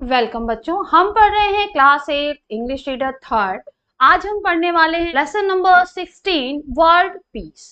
Welcome बच्चों, हम पढ़ रहे हैं क्लास 8 इंग्लिश रीडर थर्ड। आज हम पढ़ने वाले हैं lesson number 16 world peace.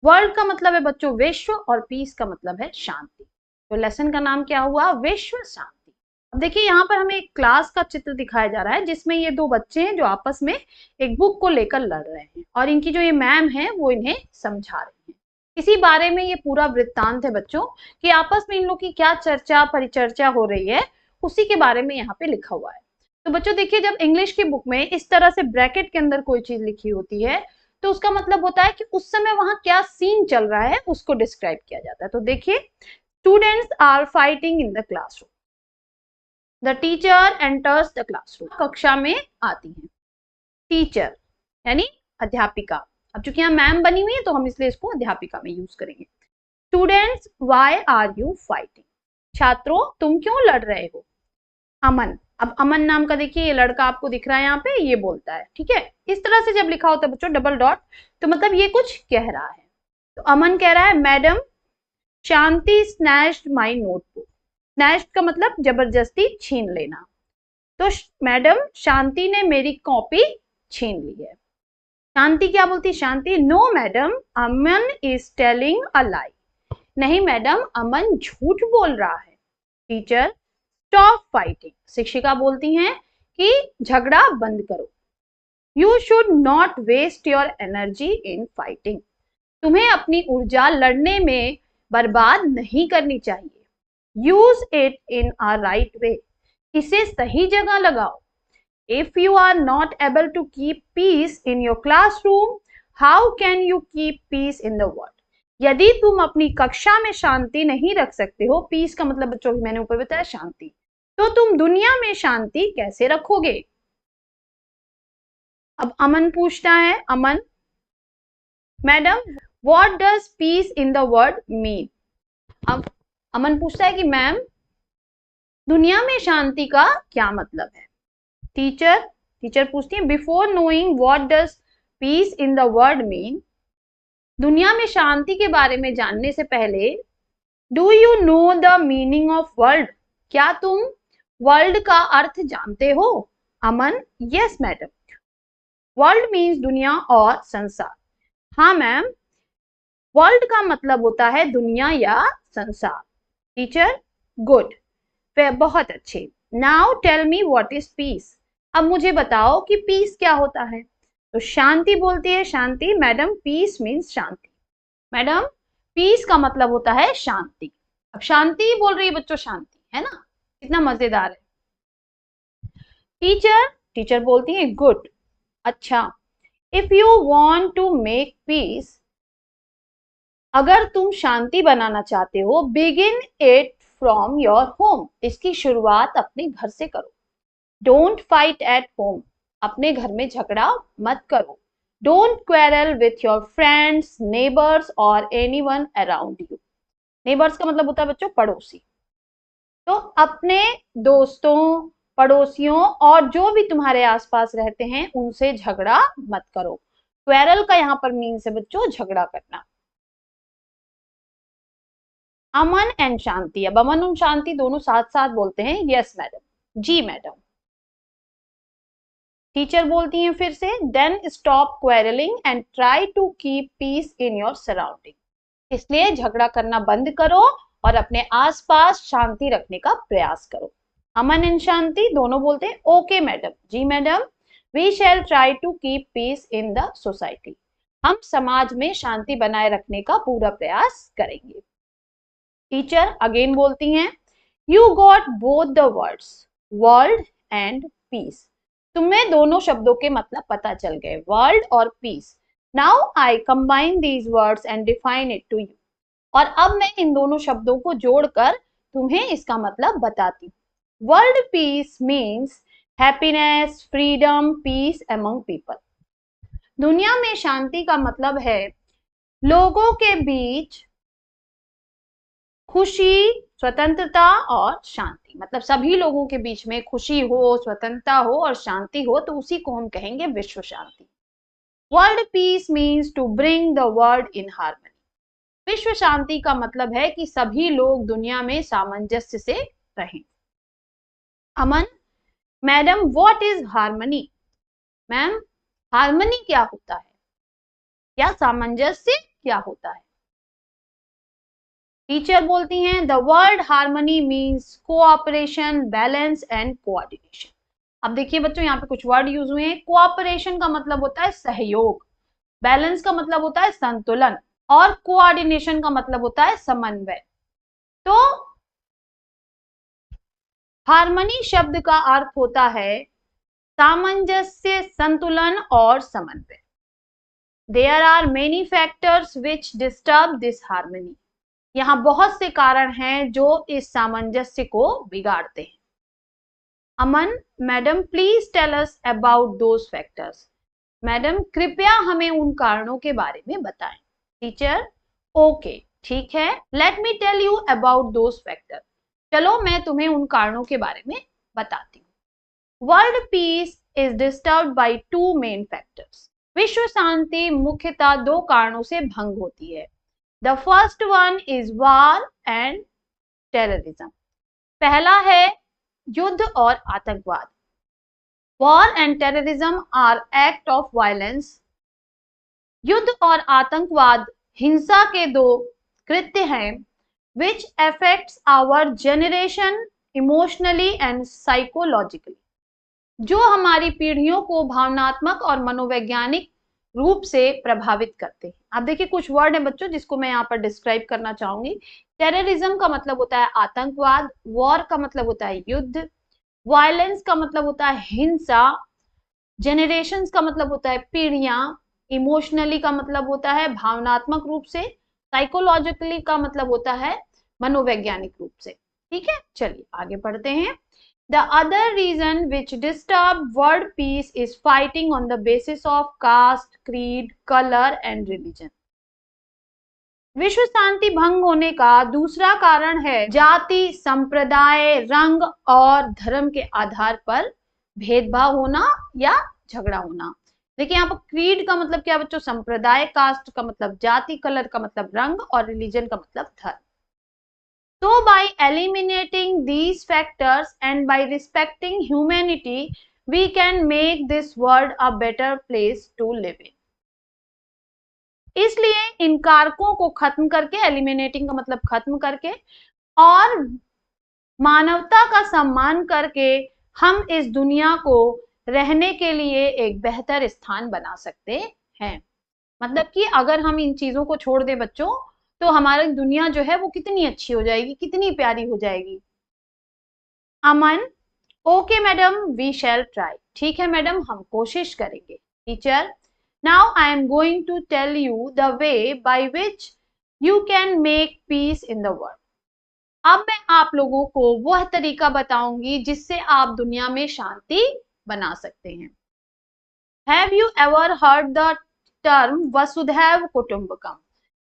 World का मतलब है बच्चों विश्व और पीस का मतलब है शांति। तो लेसन का नाम क्या हुआ? विश्व शांति। अब देखिए यहाँ पर हमें एक क्लास का चित्र दिखाया जा रहा है जिसमें ये दो बच्चे हैं जो आपस में एक बुक को लेकर लड़ रहे हैं और इनकी जो ये मैम है वो इन्हें समझा रही है। इसी बारे में ये पूरा वृत्तांत है बच्चों कि आपस में इन लोग की क्या चर्चा परिचर्चा हो रही है, उसी के बारे में यहाँ पे लिखा हुआ है। तो बच्चों देखिए, जब इंग्लिश की बुक में इस तरह से ब्रैकेट के अंदर कोई चीज लिखी होती है तो उसका मतलब होता है कि उस समय वहां क्या सीन चल रहा है उसको डिस्क्राइब किया जाता है। तो देखिए, students are fighting in the classroom. The teacher enters the classroom. कक्षा में आती है टीचर यानी अध्यापिका। अब चूंकि यहाँ मैम बनी हुई है तो हम इसलिए इसको अध्यापिका में यूज करेंगे। Students why are you fighting. छात्रों तुम क्यों लड़ रहे हो? अमन। अब अमन नाम का देखिए ये लड़का आपको दिख रहा है यहाँ पे, ये बोलता है, ठीक है। इस तरह से जब लिखा होता है बच्चों डबल डॉट तो मतलब ये कुछ कह रहा है। तो अमन कह रहा है madam Shanti snatched my notebook. Snatched का मतलब जबरदस्ती छीन लेना। तो मैडम शांति ने मेरी कॉपी छीन ली है। शांति क्या बोलती है? Shanti no madam Aman is telling a lie. नहीं मैडम अमन झूठ बोल रहा है। Teacher stop fighting. शिक्षिका बोलती हैं कि झगड़ा बंद करो। You should not waste your energy in fighting. तुम्हें अपनी ऊर्जा लड़ने में बर्बाद नहीं करनी चाहिए। Use it in a right way. इसे सही जगह लगाओ। If you are not able to keep peace in your classroom, how can you keep peace in the world? यदि तुम अपनी कक्षा में शांति नहीं रख सकते हो, पीस का मतलब बच्चों मैंने ऊपर बताया शांति, तो तुम दुनिया में शांति कैसे रखोगे? अब अमन पूछता है, Aman madam what does peace in the world mean. अब अमन पूछता है कि मैम दुनिया में शांति का क्या मतलब है? टीचर पूछती है before knowing what does peace in the world mean. दुनिया में शांति के बारे में जानने से पहले do you know the meaning of world. क्या तुम वर्ल्ड का अर्थ जानते हो? Aman yes madam. World means दुनिया और संसार। हाँ मैम, वर्ल्ड का मतलब होता है दुनिया या संसार। टीचर गुड, बहुत अच्छे। Now tell me what is peace. अब मुझे बताओ कि पीस क्या होता है। तो शांति बोलती है, शांति मैडम पीस मीन्स शांति। मैडम पीस का मतलब होता है शांति। अब शांति बोल रही है बच्चों, शांति है ना, कितना मजेदार है। टीचर बोलती है गुड, अच्छा। If you want to make peace, अगर तुम शांति बनाना चाहते हो, begin it from your home. इसकी शुरुआत अपने घर से करो। Don't fight at home. अपने घर में झगड़ा मत करो। Don't quarrel with your friends, neighbours और एनीवन अराउंड यू। नेबर्स का मतलब होता है बच्चों पड़ोसी। तो अपने दोस्तों, पड़ोसियों और जो भी तुम्हारे आसपास रहते हैं उनसे झगड़ा मत करो। क्वेरल का यहाँ पर मीन्स है बच्चों झगड़ा करना। अमन एंड शांति। अब अमन और शांति दोनों साथ साथ बोलते हैं यस मैडम, जी मैडम। टीचर बोलती हैं फिर से then stop quarrelling and try to keep peace in your surrounding. इसलिए झगड़ा करना बंद करो और अपने आसपास शांति रखने का प्रयास करो। अमन एंड शांति दोनों बोलते हैं ओके मैडम, जी madam. We shall try to keep peace in the society. हम समाज में शांति बनाए रखने का पूरा प्रयास करेंगे। टीचर अगेन बोलती हैं you got both the words world and peace. तुम्हें दोनों शब्दों के मतलब पता चल गए, वर्ल्ड और peace. Now I combine these words and define it to you. और अब मैं इन दोनों शब्दों को जोड़कर तुम्हें इसका मतलब बताती हूँ। World peace means happiness, freedom, peace among people. दुनिया में शांति का मतलब है लोगों के बीच खुशी, स्वतंत्रता और शांति। मतलब सभी लोगों के बीच में खुशी हो, स्वतंत्रता हो और शांति हो, तो उसी को हम कहेंगे विश्व शांति। World peace means to bring the world in harmony. विश्व शांति का मतलब है कि सभी लोग दुनिया में सामंजस्य से रहें। Aman, madam what is harmony? Ma'am, harmony क्या होता है या सामंजस्य क्या होता है? टीचर बोलती हैं the word harmony means cooperation, balance and coordination. अब देखिए बच्चों, यहाँ पे कुछ वर्ड यूज हुए हैं। कोऑपरेशन का मतलब होता है सहयोग, बैलेंस का मतलब होता है संतुलन, और कोऑर्डिनेशन का मतलब होता है समन्वय। तो हार्मनी शब्द का अर्थ होता है सामंजस्य, संतुलन और समन्वय। There are many factors which disturb this harmony. यहाँ बहुत से कारण हैं जो इस सामंजस्य को बिगाड़ते हैं। Aman, madam please tell us about those factors. Madam कृपया हमें उन कारणों के बारे में बताएं। टीचर, ओके ठीक है, let me tell you about those factor. चलो मैं तुम्हें उन कारणों के बारे में बताती हूँ। World peace is disturbed by two main factors. विश्व शांति मुख्यतः दो कारणों से भंग होती है। The first one is war and terrorism. पहला है युद्ध और आतंकवाद। War and terrorism are act of violence. युद्ध और आतंकवाद हिंसा के दो कृत्य हैं which affects our generation emotionally and psychologically, जो हमारी पीढ़ियों को भावनात्मक और मनोवैज्ञानिक रूप से प्रभावित करते हैं। अब देखिए कुछ वर्ड हैं बच्चों जिसको मैं यहाँ पर डिस्क्राइब करना चाहूंगी। टेररिज्म का मतलब होता है आतंकवाद, वॉर का मतलब होता है युद्ध, वायलेंस का मतलब होता है हिंसा, जेनरेशंस का मतलब होता है पीढ़ियां, इमोशनली का मतलब होता है भावनात्मक रूप से, साइकोलॉजिकली का मतलब होता है मनोवैज्ञानिक रूप से। ठीक है, चलिए आगे बढ़ते हैं। The other reason which disturb world peace is fighting on the basis of caste, creed, color and religion. विश्व शांति भंग होने का दूसरा कारण है जाति, संप्रदाय, रंग और धर्म के आधार पर भेदभाव होना या झगड़ा होना। देखिए यहाँ पर क्रीड का मतलब क्या बच्चों? संप्रदाय, कास्ट का मतलब जाति, कलर का मतलब रंग और रिलीजन का मतलब धर्म। So by eliminating these factors and by respecting humanity, we can make this world a better place to live in. इसलिए इन कारकों को खत्म करके, एलिमिनेटिंग का मतलब खत्म करके, और मानवता का सम्मान करके हम इस दुनिया को रहने के लिए एक बेहतर स्थान बना सकते हैं। मतलब कि अगर हम इन चीजों को छोड़ दें बच्चों, तो हमारी दुनिया जो है वो कितनी अच्छी हो जाएगी, कितनी प्यारी हो जाएगी। Aman, okay madam, we shall try. ठीक है मैडम, हम कोशिश करेंगे। Teacher, now I am going to tell you the way by which you can make peace in the world. अब मैं आप लोगों को वह तरीका बताऊंगी जिससे आप दुनिया में शांति बना सकते हैं। Have you ever heard the term vasudhaiva कुटुंबकम?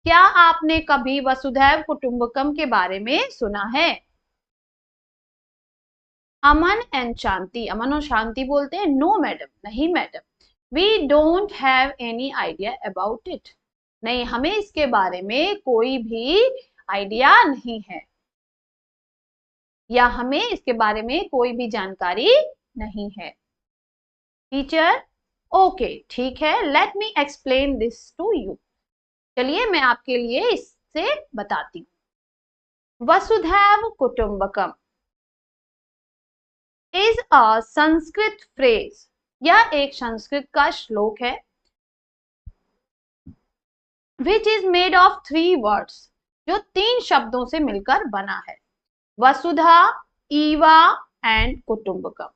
क्या आपने कभी वसुधैव कुटुंबकम के बारे में सुना है? अमन एंड शांति, अमन और शांति बोलते हैं नो मैडम, नहीं madam, we don't have any idea about it. नहीं, हमें इसके बारे में कोई भी आइडिया नहीं है, या हमें इसके बारे में कोई भी जानकारी नहीं है। टीचर, ओके ठीक है, let me explain this to you. चलिए मैं आपके लिए इससे बताती हूँ। वसुधैव कुटुंबकम इज अ संस्कृत फ्रेज। यह एक संस्कृत का श्लोक है which is made of 3 words, जो 3 शब्दों से मिलकर बना है। वसुधा, ईवा एंड कुटुंबकम,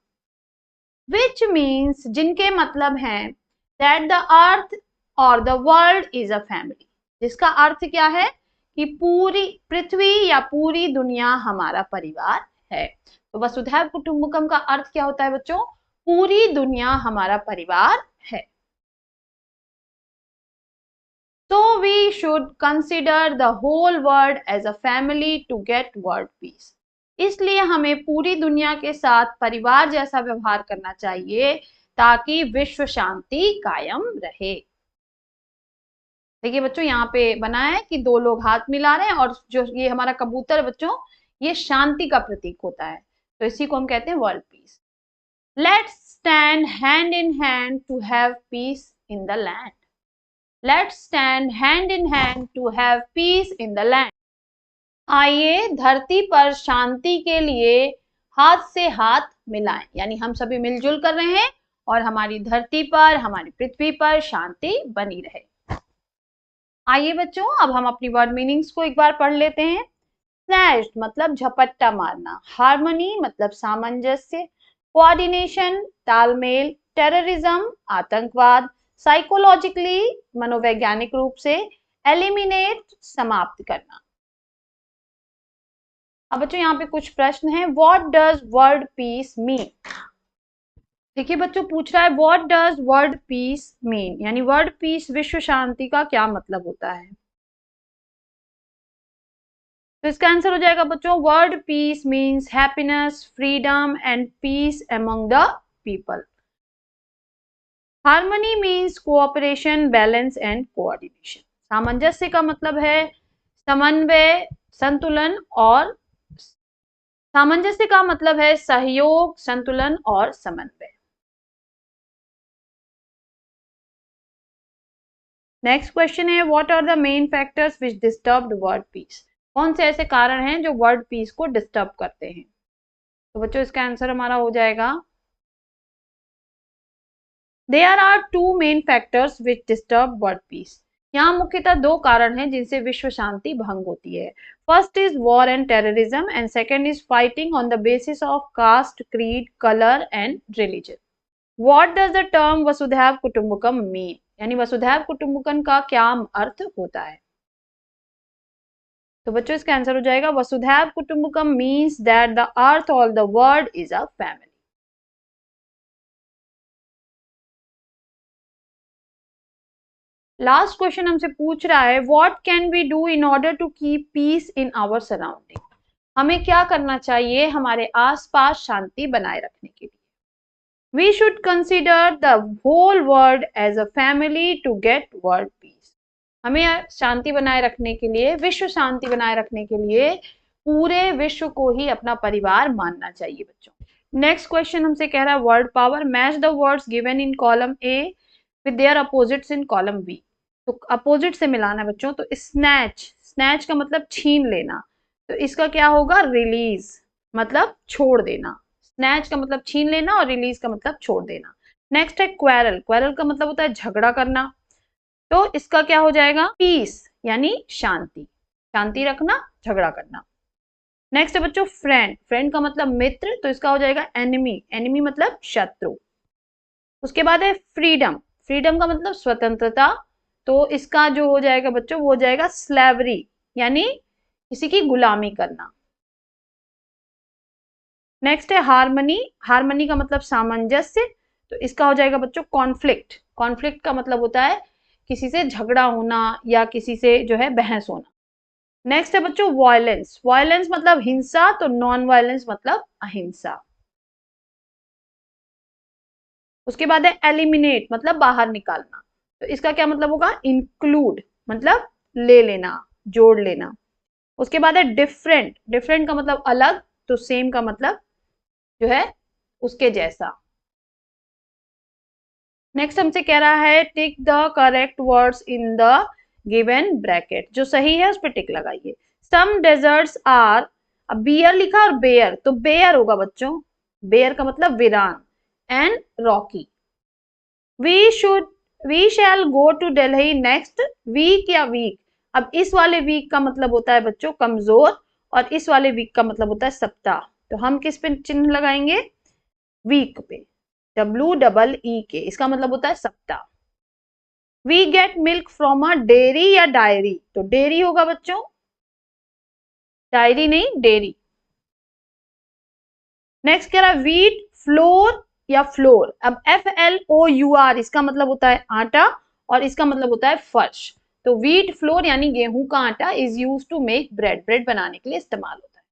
विच मीन्स, जिनके मतलब हैं दैट द अर्थ और the world is a family. जिसका अर्थ क्या है कि पूरी पृथ्वी या पूरी दुनिया हमारा परिवार है। तो वसुधैव कुटुंबकम का अर्थ क्या होता है बच्चों? पूरी दुनिया हमारा परिवार है। So we should consider the whole world as a family to get world peace. इसलिए हमें पूरी दुनिया के साथ परिवार जैसा व्यवहार करना चाहिए ताकि विश्व शांति कायम रहे। देखिए बच्चों, यहाँ पे बना है कि 2 लोग हाथ मिला रहे हैं, और जो ये हमारा कबूतर बच्चों, ये शांति का प्रतीक होता है। तो इसी को हम कहते हैं world peace. Let's stand hand in hand to have peace in the land. Let's stand hand in hand to have peace in the land. आइए धरती पर शांति के लिए हाथ से हाथ मिलाएं, यानी हम सभी मिलजुल कर रहे हैं और हमारी धरती पर, हमारी पृथ्वी पर शांति बनी रहे। आइए बच्चों, अब हम अपनी वर्ड मीनिंग्स को एक बार पढ़ लेते हैं। स्नैच्ड मतलब झपट्टा मारना, हार्मनी मतलब सामंजस्य, कोऑर्डिनेशन तालमेल, टेररिज्म आतंकवाद, साइकोलॉजिकली मनोवैज्ञानिक रूप से, एलिमिनेट समाप्त करना। अब बच्चों यहाँ पे कुछ प्रश्न हैं। What does world peace mean? देखिए बच्चों, पूछ रहा है what does world peace mean, यानी वर्ड पीस विश्व शांति का क्या मतलब होता है। तो इसका आंसर हो जाएगा बच्चों, world peace means happiness, freedom and peace among the people. Harmony means cooperation, balance and coordination. सामंजस्य का मतलब है समन्वय, संतुलन और सामंजस्य का मतलब है सहयोग, संतुलन और समन्वय। नेक्स्ट क्वेश्चन है, what are the main factors which disturbed world peace? कौन से ऐसे कारण हैं जो वर्ड पीस को डिस्टर्ब करते हैं? तो बच्चों इसका आंसर हमारा हो जाएगा, there are two main factors which disturb world peace. यहाँ मुख्यतः दो कारण हैं जिनसे विश्व शांति भंग होती है। First is war and terrorism and second is fighting on the basis of caste, creed, colour and religion. What does the term vasudhaiva kutumbakam mean, यानी वसुधैव कुटुंबकम का क्या अर्थ होता है? तो बच्चों इसका आंसर हो जाएगा, वसुधैव कुटुंबकम means that the earth all the world is a family. Last question हमसे पूछ रहा है, what can we do in order to keep peace in our surrounding? हमें क्या करना चाहिए हमारे आसपास शांति बनाए रखने के लिए? We should consider the whole world as a family to get world peace. हमें शांति बनाए रखने के लिए, विश्व शांति बनाए रखने के लिए पूरे विश्व को ही अपना परिवार मानना चाहिए बच्चों। नेक्स्ट क्वेश्चन हमसे कह रहा है, word power, match the words given in column A with their opposites in column B. तो अपोजिट से मिलाना है बच्चों। तो स्नैच, स्नैच का मतलब छीन लेना, तो इसका क्या होगा, रिलीज मतलब छोड़ देना। स्नैच का मतलब छीन लेना और रिलीज का मतलब छोड़ देना। नेक्स्ट है क्वेरल, क्वेरल का मतलब होता है झगड़ा करना, तो इसका क्या हो जाएगा, पीस यानी शांति, शांति रखना, झगड़ा करना। नेक्स्ट है बच्चों फ्रेंड, फ्रेंड का मतलब मित्र, तो इसका हो जाएगा एनिमी, एनिमी मतलब शत्रु। उसके बाद है फ्रीडम, फ्रीडम का मतलब स्वतंत्रता, तो इसका जो हो जाएगा बच्चों वो हो जाएगा स्लेवरी, यानी किसी की गुलामी करना। नेक्स्ट है हार्मनी, हार्मनी का मतलब सामंजस्य, तो इसका हो जाएगा बच्चों कॉन्फ्लिक्ट, कॉन्फ्लिक्ट का मतलब होता है किसी से झगड़ा होना या किसी से जो है बहस होना। नेक्स्ट है बच्चों वायलेंस, वायलेंस मतलब हिंसा, तो नॉन वायलेंस मतलब अहिंसा। उसके बाद है एलिमिनेट मतलब बाहर निकालना, तो इसका क्या मतलब होगा, इंक्लूड मतलब ले लेना, जोड़ लेना। उसके बाद है डिफरेंट, डिफरेंट का मतलब अलग, तो सेम का मतलब जो है उसके जैसा। नेक्स्ट हमसे कह रहा है, tick the correct words in the given bracket, जो सही है उस पर टिक लगाइए। सम डेजर्ट्स आर, अब बियर लिखा और बेयर, तो बेयर होगा बच्चों, बेयर का मतलब वीरान, and rocky. We shall go to Delhi next week या वीक, अब इस वाले वीक का मतलब होता है बच्चों कमजोर और इस वाले वीक का मतलब होता है सप्ताह, तो हम किस पे चिन्ह लगाएंगे, वीक पे, WEE के, इसका मतलब होता है सप्ताह। We get milk from a dairy या डायरी, तो डेयरी होगा बच्चों, डायरी नहीं डेयरी। नेक्स्ट कह रहा है वीट फ्लोर या फ्लोर, अब FLOUR इसका मतलब होता है आटा और इसका मतलब होता है फर्श, तो वीट फ्लोर यानी गेहूं का आटा is use to make bread, bread बनाने के लिए इस्तेमाल होता है।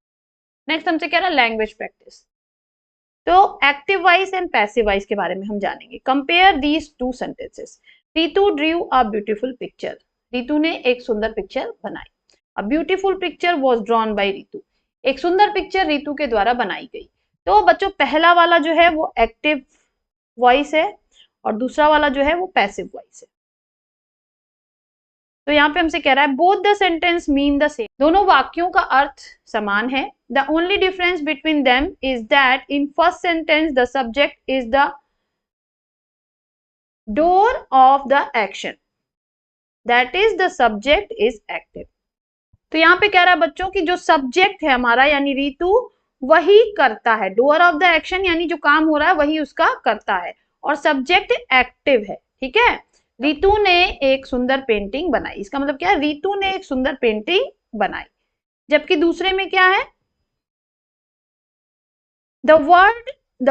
नेक्स्ट हमसे कह रहा है लैंग्वेज प्रैक्टिस, तो active voice and passive voice के बारे में हम जानेंगे। Compare these two sentences, Ritu drew a beautiful picture, Ritu ने एक सुंदर पिक्चर बनाई। A beautiful picture was drawn by Ritu, एक सुंदर पिक्चर रितु के द्वारा बनाई गई। तो बच्चों पहला वाला जो है वो एक्टिव वॉइस है और दूसरा वाला जो है वो पैसिव वॉइस है। तो यहाँ पे हमसे कह रहा है both the sentence mean the same, दोनों वाक्यों का अर्थ समान है। The only difference between them is that in first sentence the subject is the door of the action, that is the subject is active. तो यहाँ पे कह रहा है बच्चों की जो सब्जेक्ट है हमारा यानी रीतू वही करता है, डोअर ऑफ द एक्शन यानी जो काम हो रहा है वही उसका करता है और सब्जेक्ट एक्टिव है। ठीक है, रीतू ने एक सुंदर पेंटिंग बनाई, इसका मतलब क्या है, रीतू ने एक सुंदर पेंटिंग बनाई। जबकि दूसरे में क्या है, the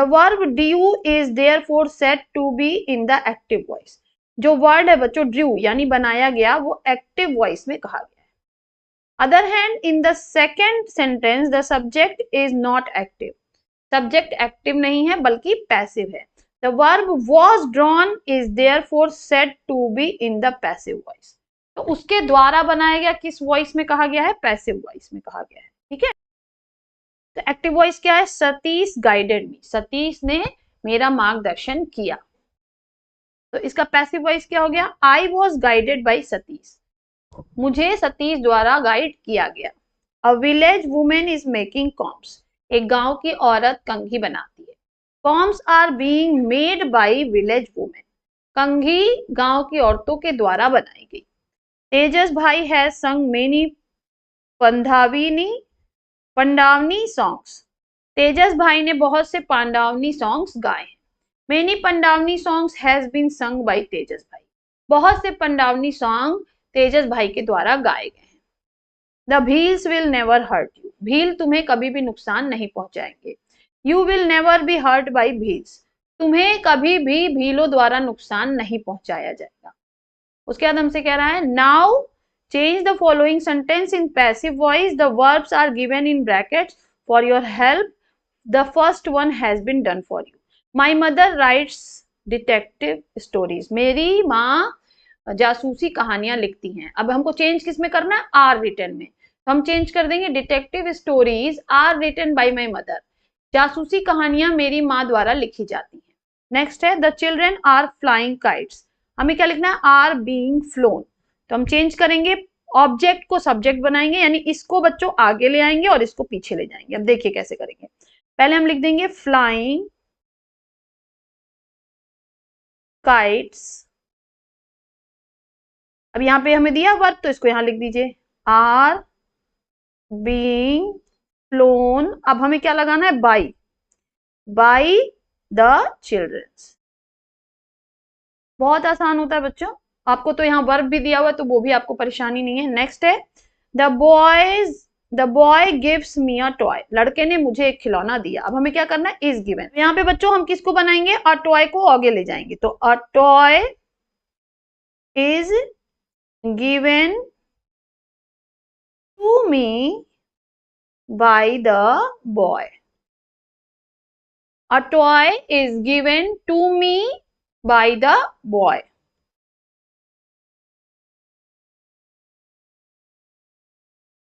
verb do is therefore said to be in the active voice. जो वर्ड है बच्चों ड्यू यानी बनाया गया वो एक्टिव वॉइस में कहा गया। Other hand, in the second sentence, the subject is not active. Subject active नहीं है बल्कि passive है। The verb was drawn is therefore said to be in the passive voice. तो उसके द्वारा बनाया गया किस वॉइस में कहा गया है, पैसिव वॉइस में कहा गया है। ठीक है, तो एक्टिव वॉइस क्या है, सतीश गाइडेड मी, सतीश ने मेरा मार्गदर्शन किया। तो इसका पैसिव वॉइस क्या हो गया, I was guided by Satish, मुझे सतीश द्वारा गाइड किया गया। A village women is making combs, एक गांव की औरत कंघी बनाती है। Combs are being made by village women, कंघी गांव की औरतों के द्वारा बनाई गई। तेजस भाई हैज संग मेनी पंडावनी सॉन्ग्स, तेजस भाई ने बहुत से पांडावनी सॉन्ग्स गाए हैं। Many Pandavani songs has been sung by Tejas भाई, बहुत से पंडावनी सॉन्ग तेजस भाई के द्वारा गाए गए हैं। The Bhils will never hurt you, Bhil तुम्हें कभी भी नुकसान नहीं पहुंचाएंगे। You will never be hurt by Bhils, तुम्हें कभी भी भीलों द्वारा नुकसान नहीं पहुंचाया जाएगा। उसके बाद हमसे कह रहा है now change the following sentence in passive voice, the verbs are given in brackets for your help, the first one has been done for you. My mother writes detective stories, मेरी माँ जासूसी कहानियां लिखती हैं। अब हमको चेंज किस में करना है, आर रिटन में, तो हम चेंज कर देंगे detective stories are written by my mother, जासूसी कहानियां मेरी माँ द्वारा लिखी जाती हैं। नेक्स्ट है the children are flying kites, हमें क्या लिखना है, आर बीइंग फ्लोन, तो हम चेंज करेंगे, ऑब्जेक्ट को सब्जेक्ट बनाएंगे यानी इसको बच्चों आगे ले आएंगे और इसको पीछे ले जाएंगे। अब देखिए कैसे करेंगे, पहले हम लिख देंगे फ्लाइंग काइट्स, अब यहाँ पे हमें दिया वर्ब तो इसको यहां लिख दीजिए, आर बीइंग फ्लोन। अब हमें क्या लगाना है, बाई द चिल्ड्रंस। बहुत आसान होता है बच्चों, आपको तो यहाँ वर्ब भी दिया हुआ है तो वो भी आपको परेशानी नहीं है। नेक्स्ट है the boy gives me a toy, लड़के ने मुझे एक खिलौना दिया। अब हमें क्या करना है, इज गिवन, यहाँ पे बच्चों हम किसको बनाएंगे, अ टॉय को आगे ले जाएंगे, तो a toy is given to me by the boy, a toy is given to me by the boy।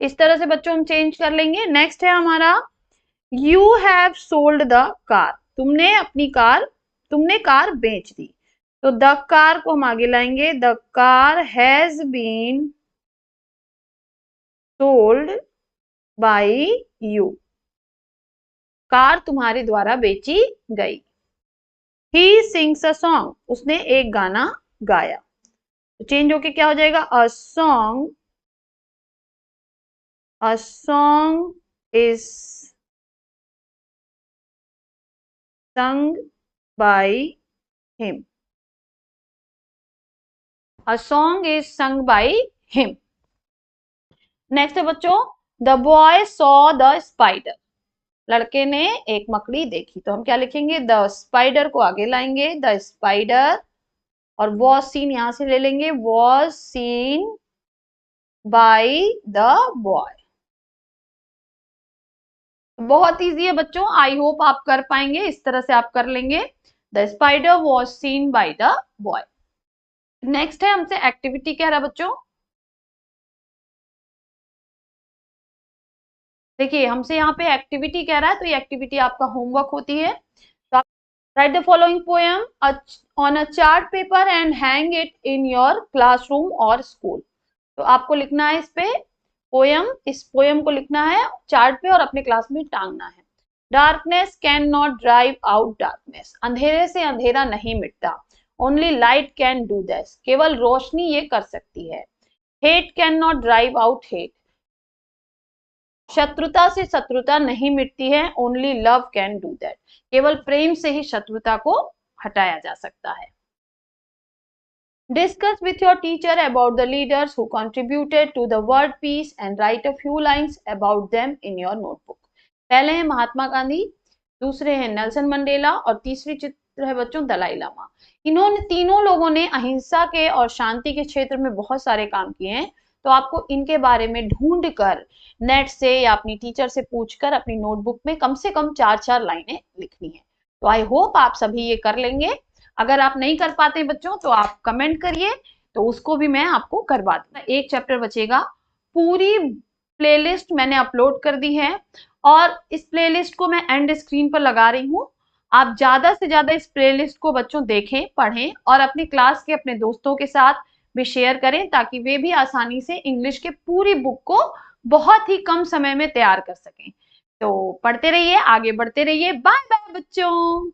इस तरह से बच्चों हम चेंज कर लेंगे। नेक्स्ट है हमारा you have sold the car, तुमने कार बेच दी, तो द कार को हम आगे लाएंगे, the car has been sold by you, car तुम्हारे द्वारा बेची गई। He sings a song, उसने एक गाना गाया, तो चेंज होके क्या हो जाएगा, a song is sung by him, a song is sung by him। Next है बच्चों the boy saw the spider, लड़के ने एक मकड़ी देखी, तो हम क्या लिखेंगे, द स्पाइडर को आगे लाएंगे, द स्पाइडर, और वॉज सीन यहां से ले लेंगे, was seen by the boy. बहुत इजी है बच्चों, आई होप आप कर पाएंगे, इस तरह से आप कर लेंगे, the spider was seen by the boy. Next है हमसे एक्टिविटी कह रहा है बच्चों, देखिए हमसे यहाँ पे एक्टिविटी कह रहा है, तो ये एक्टिविटी आपका होमवर्क होती है। तो आप right the following poem on a chart paper and hang it in your classroom और स्कूल। तो आपको लिखना है इस पे पोयम, इस पोयम को लिखना है चार्ट पे और अपने क्लास में टांगना है। Darkness can not drive out darkness, अंधेरे से अंधेरा नहीं मिटता। Only light can do this, केवल रोशनी ये कर सकती है। Hate can not drive out hate, शत्रुता से शत्रुता नहीं मिटती है। Only love can do that, केवल प्रेम से ही शत्रुता को हटाया जा सकता है। Discuss with your teacher about the leaders who contributed to the world peace and write a few lines about them in your notebook. पहले है महात्मा गांधी, दूसरे हैं नेल्सन मंडेला और तीसरी चित्र है बच्चों दलाई लामा। इन्होंने तीनों लोगों ने अहिंसा के और शांति के क्षेत्र में बहुत सारे काम किए हैं। तो आपको इनके बारे में ढूंढ कर नेट से या अपनी टीचर से पूछकर अपनी नोटबुक में कम से कम 4-4 लाइनें लिखनी है। तो आई होप आप सभी ये कर लेंगे। अगर आप नहीं कर पाते बच्चों तो आप कमेंट करिए, तो उसको भी मैं आपको करवा दूंगा। एक चैप्टर बचेगा, पूरी प्लेलिस्ट मैंने अपलोड कर दी है और इस प्लेलिस्ट को मैं एंड स्क्रीन पर लगा रही हूँ। आप ज्यादा से ज्यादा इस प्लेलिस्ट को बच्चों देखें, पढ़ें और अपनी क्लास के अपने दोस्तों के साथ भी शेयर करें, ताकि वे भी आसानी से इंग्लिश के पूरी बुक को बहुत ही कम समय में तैयार कर सकें। तो पढ़ते रहिए, आगे बढ़ते रहिए। बाय बाय बच्चों।